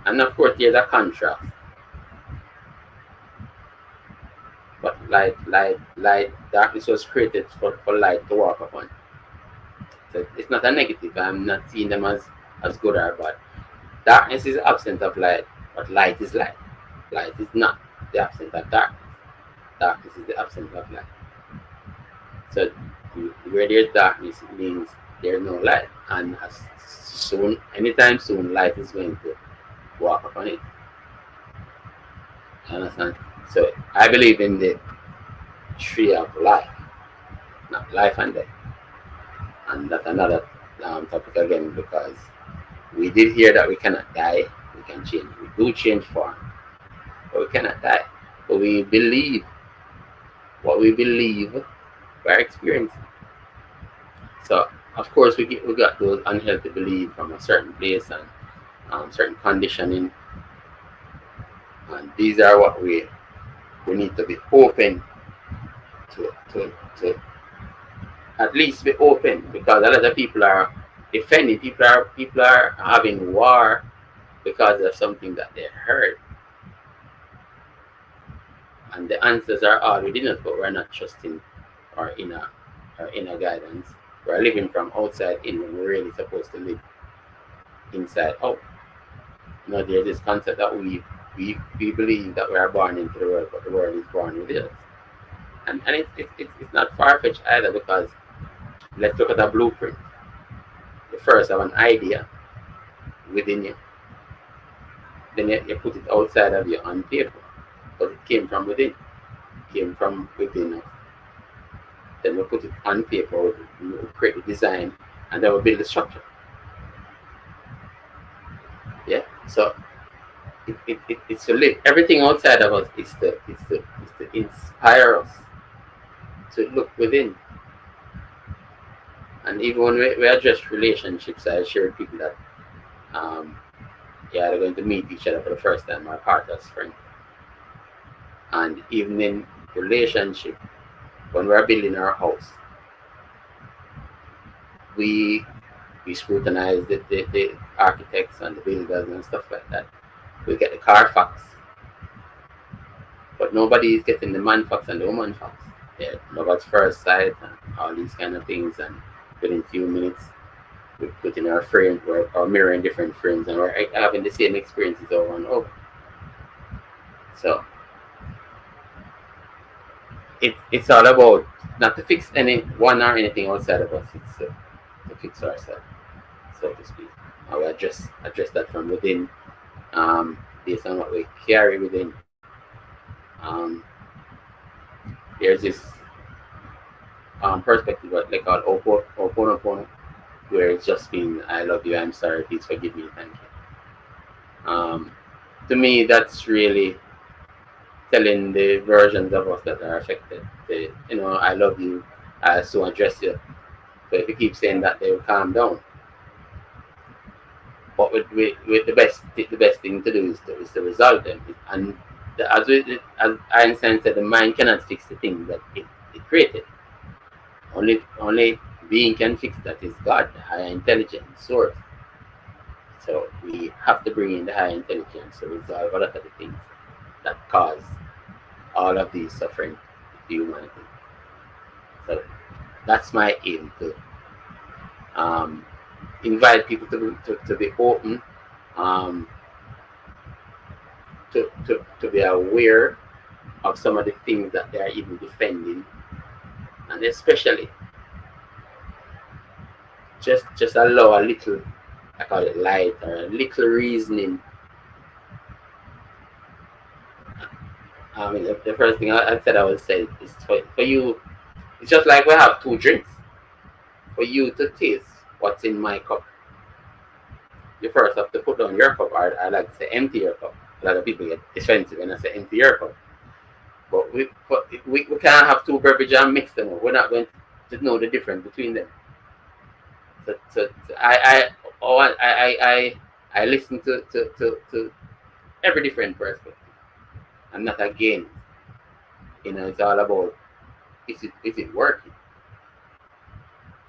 And of course, there's a contrast. But darkness was created for light to walk upon. So it's not a negative. I'm not seeing them as good or bad. Darkness is the absence of light, but light is light. Light is not the absence of darkness. Darkness is the absence of light. So where there's darkness, it means there's no light. And anytime soon, light is going to walk upon it. You understand? So I believe in the tree of life, not life and death. And that's another topic again, because we did hear that we cannot die, we can change. We do change form, but we cannot die. But we believe what we believe we're experiencing. So of course we got those unhealthy beliefs from a certain place and certain conditioning, and these are what we need to be open to at least be open, because a lot of people are defending, people are having war because of something that they heard, and the answers are all within us, but we're not trusting our inner guidance. We're living from outside in when we're really supposed to live inside out. You know, there's this concept that we believe that we are born into the world, but the world is born within us. And it's not far-fetched either, because let's look at a blueprint. You first have an idea within you, then you put it outside of you on paper, but it came from within. It came from within us. Then we put it on paper, we create the design, and then we build the structure. Yeah. So it's to live. Everything outside of us is to inspire us to look within. And even when we address relationships, I share with people that they're going to meet each other for the first time or part as friends. And even in relationship, when we're building our house, we scrutinize the architects and the builders and stuff like that. We get the Carfax, but nobody is getting the man facts and the woman facts. Yeah, love at first sight and all these kind of things, and within a few minutes we put in our frame, or mirroring different frames, and we're having the same experiences over and over. So it's all about not to fix anyone or anything outside of us, it's to fix ourselves, so to speak. And we address that from within, based on what we carry within. There's this perspective what they call oponopono, where it's just been I love you, I'm sorry, please forgive me, thank you. To me, that's really telling the versions of us that are affected. I love you, I so address you. But if you keep saying that, they will calm down. But with the best thing to do is to resolve them. And as Einstein said, the mind cannot fix the thing that it created. Only being can fix that is God, the higher intelligence source. So we have to bring in the higher intelligence to resolve a lot of the things that cause all of these suffering to humanity. So that's my aim, to invite people to be open, to be aware of some of the things that they are even defending, and especially just allow a little, I call it light, or a little reasoning. I mean, the first thing I said I would say is for you, it's just like we have two drinks. For you to taste what's in my cup, you first have to put down your cup, or I like to say empty your cup. A lot of people get defensive when I say empty your cup. But we can't have two beverages and mix them up. We're not going to know the difference between them. So I listen to every different perspective. I'm not against. It's all about is it working.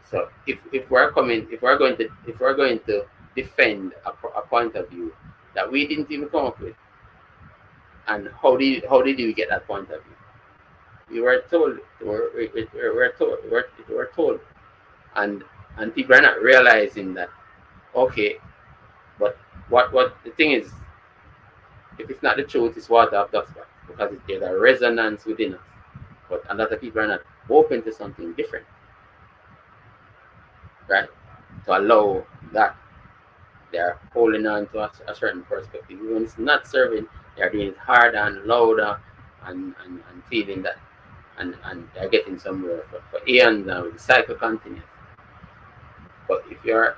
So if we're going to defend a point of view that we didn't even come up with, and how did you get that point of view? We were told, we're told, and people are not realizing that. Okay, but what the thing is, if it's not the truth, it's water of dust, because there's a resonance within us. But a lot of people are not open to something different, right? To allow that, they're holding on to a certain perspective. When it's not serving, they're doing it harder and louder, and feeling that, and they're getting somewhere for eons, and the cycle continues. But if you're,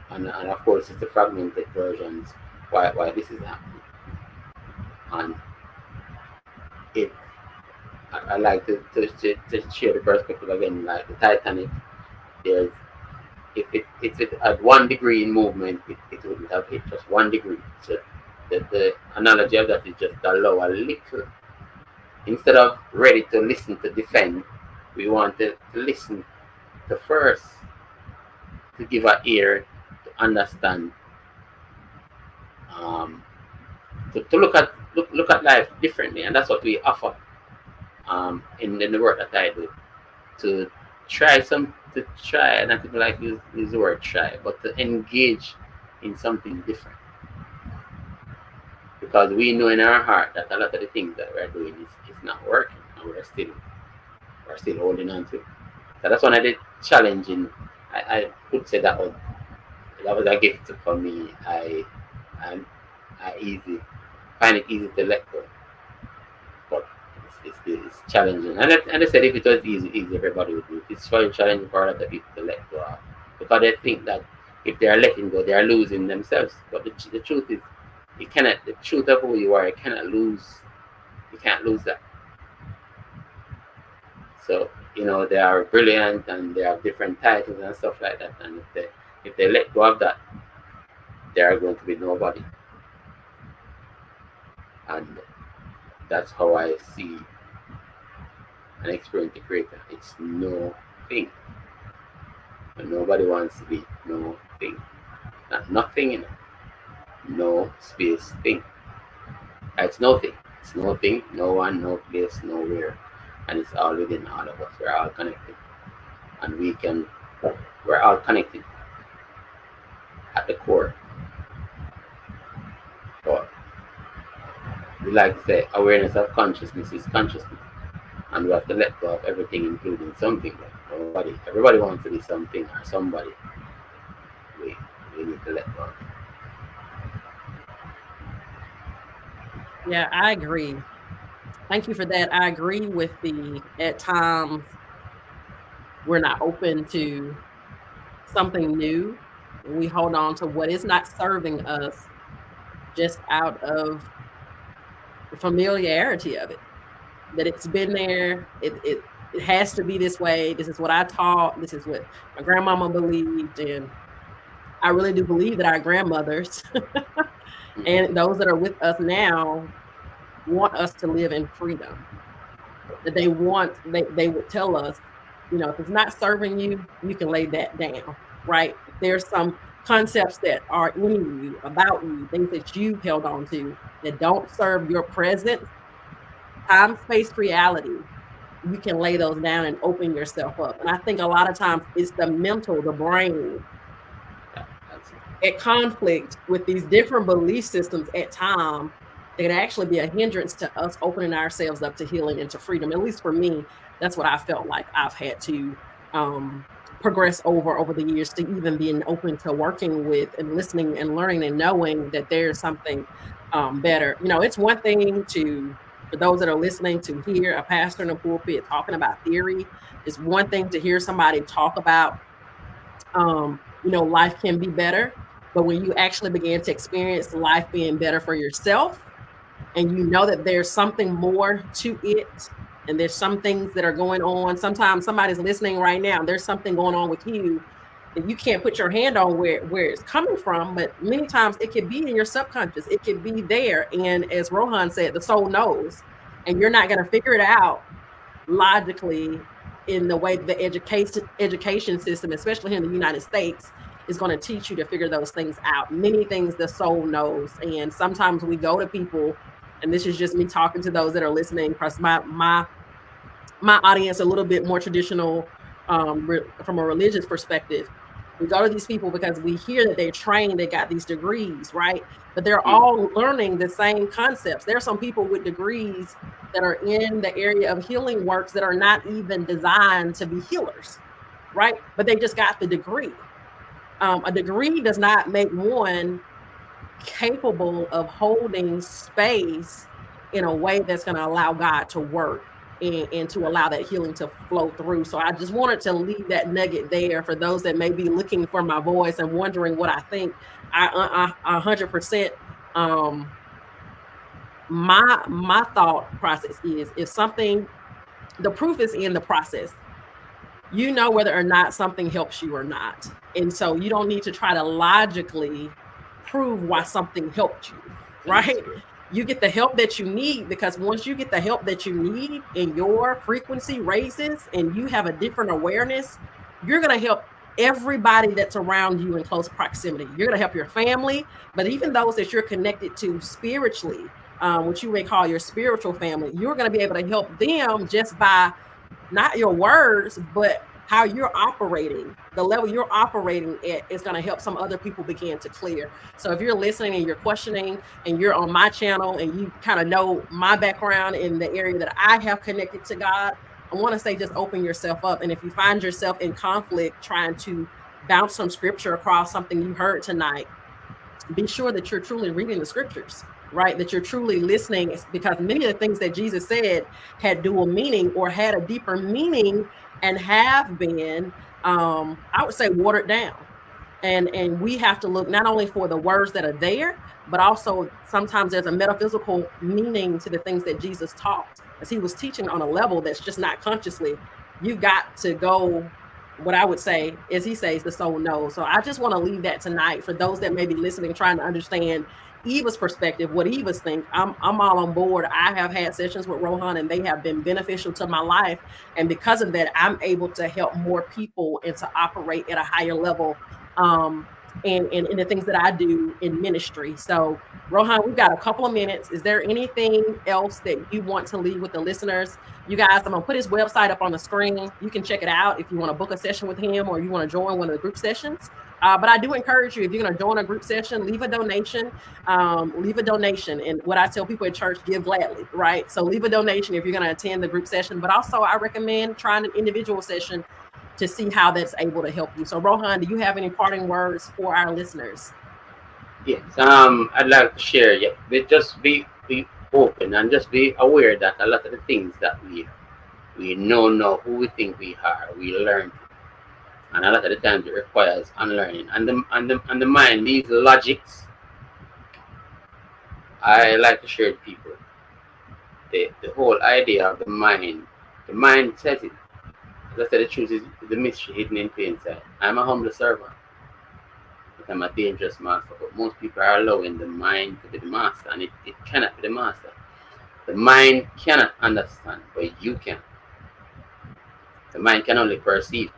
and of course it's the fragmented versions why this is happening. And I like to share the perspective again, like the Titanic. There's if it at 1 degree in movement, it wouldn't have hit just 1 degree. So the analogy of that is just allow a little. Instead of ready to listen to defend, we want to listen to first, to give an ear, to understand, to look at life differently, and that's what we offer in the work that I do. To try, not to like use the word try, but to engage in something different. Because we know in our heart that a lot of the things that we're doing is not working, and we're still holding on to it. So that's one of the challenging. I could say that was a gift for me. I find it easy to let go, but it's challenging. And I said if it was easy, everybody would do it. It's very challenging for other people to let go of, because they think that if they are letting go, they are losing themselves. But the truth is, you cannot. The truth of who you are, you cannot lose. You can't lose that. So they are brilliant and they have different titles and stuff like that. And if they let go of that, they are going to be nobody. And that's how I see and experience the creator. It's no thing. And nobody wants to be no thing. Not nothing in it. No space thing. It's nothing. It's nothing, no one, no place, nowhere. And it's all within all of us. We're all connected. And we're all connected at the core. But we like to say awareness of consciousness is consciousness. And we have to let go of everything, including something. Everybody wants to be something or somebody. We need to let go. Yeah, I agree. Thank you for that. I agree with at times we're not open to something new. We hold on to what is not serving us just out of the familiarity of it. That it's been there. It has to be this way. This is what I taught. This is what my grandmama believed. And I really do believe that our grandmothers and those that are with us now want us to live in freedom. That they would tell us, if it's not serving you, you can lay that down, right? There's some concepts that are in you, about you, things that you've held on to that don't serve your present time, space, reality. You can lay those down and open yourself up. And I think a lot of times it's the mental, the brain, at conflict with these different belief systems at times. It can actually be a hindrance to us opening ourselves up to healing and to freedom. At least for me, that's what I felt like I've had to progress over the years, to even being open to working with and listening and learning and knowing that there's something better. It's one thing for those that are listening, to hear a pastor in a pulpit talking about theory. It's one thing to hear somebody talk about, life can be better. But when you actually begin to experience life being better for yourself, and you know that there's something more to it, and there's some things that are going on. Sometimes somebody's listening right now, there's something going on with you that you can't put your hand on where it's coming from, but many times it could be in your subconscious. It could be there. And as Rohan said, the soul knows, and you're not going to figure it out logically in the way the education system, especially here in the United States, is going to teach you to figure those things out. Many things the soul knows. And sometimes we go to people, and this is just me talking to those that are listening, because my audience a little bit more traditional from a religious perspective. We go to these people because we hear that they're trained, they got these degrees, right? But they're all learning the same concepts. There are some people with degrees that are in the area of healing works that are not even designed to be healers, right? But they just got the degree. A degree does not make one capable of holding space in a way that's going to allow God to work and to allow that healing to flow through. So I just wanted to leave that nugget there for those that may be looking for my voice and wondering what I think. I 100%. My thought process is, if something, the proof is in the process. You know whether or not something helps you or not. And so you don't need to try to logically prove why something helped you, right? You get the help that you need, because once you get the help that you need and your frequency raises and you have a different awareness, you're going to help everybody that's around you in close proximity. You're going to help your family, but even those that you're connected to spiritually, which you may call your spiritual family, you're going to be able to help them just by not your words, but how you're operating. The level you're operating at is going to help some other people begin to clear. So if you're listening and you're questioning and you're on my channel and you kind of know my background in the area that I have connected to God, I want to say just open yourself up. And if you find yourself in conflict trying to bounce some scripture across something you heard tonight, be sure that you're truly reading the scriptures, right? That you're truly listening, because many of the things that Jesus said had dual meaning or had a deeper meaning and have been, I would say, watered down. And we have to look not only for the words that are there, but also sometimes there's a metaphysical meaning to the things that Jesus taught, as he was teaching on a level that's just not consciously. You got to go, what I would say is, he says the soul knows. So I just want to leave that tonight for those that may be listening, trying to understand Eva's perspective, what Eva's think. I'm all on board. I have had sessions with Rohan and they have been beneficial to my life. And because of that, I'm able to help more people and to operate at a higher level and the things that I do in ministry. So Rohan, we've got a couple of minutes. Is there anything else that you want to leave with the listeners? You guys, I'm gonna put his website up on the screen. You can check it out if you want to book a session with him or you want to join one of the group sessions. But I do encourage you, if you're going to join a group session, leave a donation. Leave a donation. And what I tell people at church, give gladly, right? So leave a donation if you're going to attend the group session. But also, I recommend trying an individual session to see how that's able to help you. So Rohan, do you have any parting words for our listeners? Yes, I'd like to share. Yeah, just be open and just be aware that a lot of the things that we know who we think we are, we learn, and a lot of the times it requires unlearning. And the mind, these logics, I like to share with people. The whole idea of the mind says it. As I said, the truth is the mystery hidden in plain sight. I'm a humble servant, but I'm a dangerous master. But most people are allowing the mind to be the master, and it cannot be the master. The mind cannot understand, but you can. The mind can only perceive.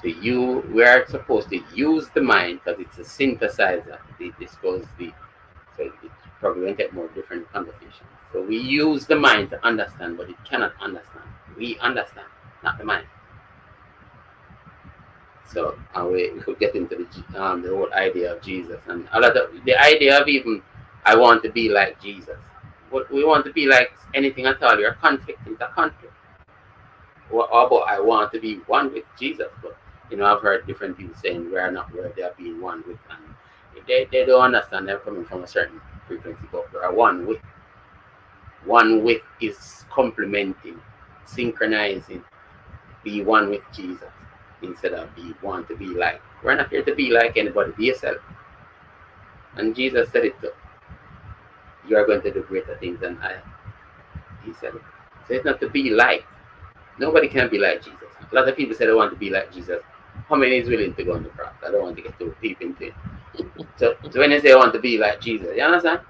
So we are supposed to use the mind because it's a synthesizer. So it probably won't take more different conversations. So we use the mind to understand, but it cannot understand. We understand, not the mind. So we could get into the whole idea of Jesus and a lot of the idea of even I want to be like Jesus. What we want to be like anything at all. You're conflicting. It's a conflict. Or about I want to be one with Jesus, but I've heard different people saying we are not where they are being one with, and they don't understand. They're coming from a certain frequency, but we are one with. One with is complementing, synchronizing, be one with Jesus instead of be one to be like. We're not here to be like anybody, be yourself. And Jesus said it too. You are going to do greater things than I. He said it. So it's not to be like. Nobody can be like Jesus. A lot of people say they want to be like Jesus. How many is willing to go on the cross? I don't want to get too deep into it. So when they say I want to be like Jesus, you understand?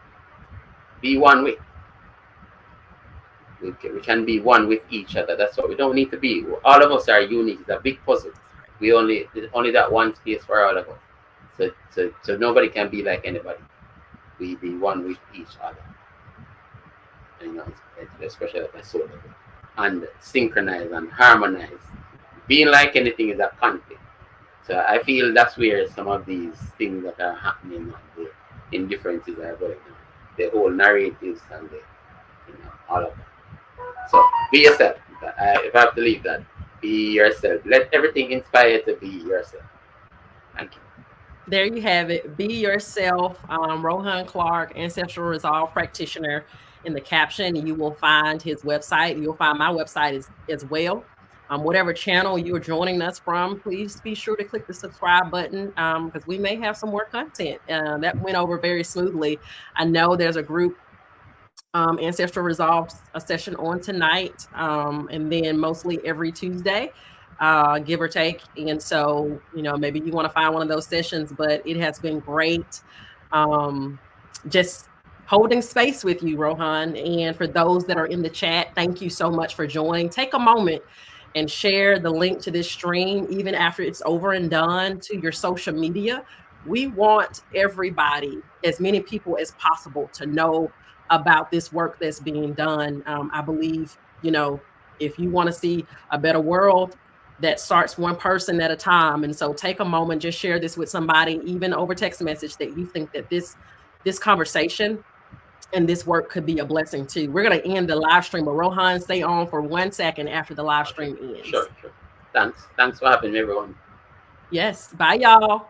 Be one with. We can be one with each other. That's what we don't need to be. All of us are unique. It's a big puzzle. There's only that one space for all of us. So nobody can be like anybody. We be one with each other. And, especially at the soul level. And synchronize and harmonize. Being like anything is a conflict. So I feel that's where some of these things that are happening, the indifferences are going on. The whole narratives and all of that. So be yourself. If I have to leave that, be yourself. Let everything inspire you to be yourself. Thank you. There you have it. Be yourself. Rohan Clarke, Ancestral Resolve Practitioner. In the caption, you will find his website. You'll find my website as well. Whatever channel you're joining us from, please be sure to click the subscribe button because we may have some more content. That went over very smoothly. I know there's a group, Ancestral Resolve, a session on tonight, and then mostly every Tuesday, give or take. And so, maybe you want to find one of those sessions, but it has been great. Just holding space with you, Rohan. And for those that are in the chat, thank you so much for joining. Take a moment and share the link to this stream, even after it's over and done, to your social media. We want everybody, as many people as possible, to know about this work that's being done. I believe, if you want to see a better world, that starts one person at a time. And so take a moment, just share this with somebody, even over text message, that you think that this conversation And this work could be a blessing too. We're going to end the live stream, but Rohan, stay on for 1 second after the live stream ends. Sure. Thanks for having me, everyone. Yes. Bye, y'all.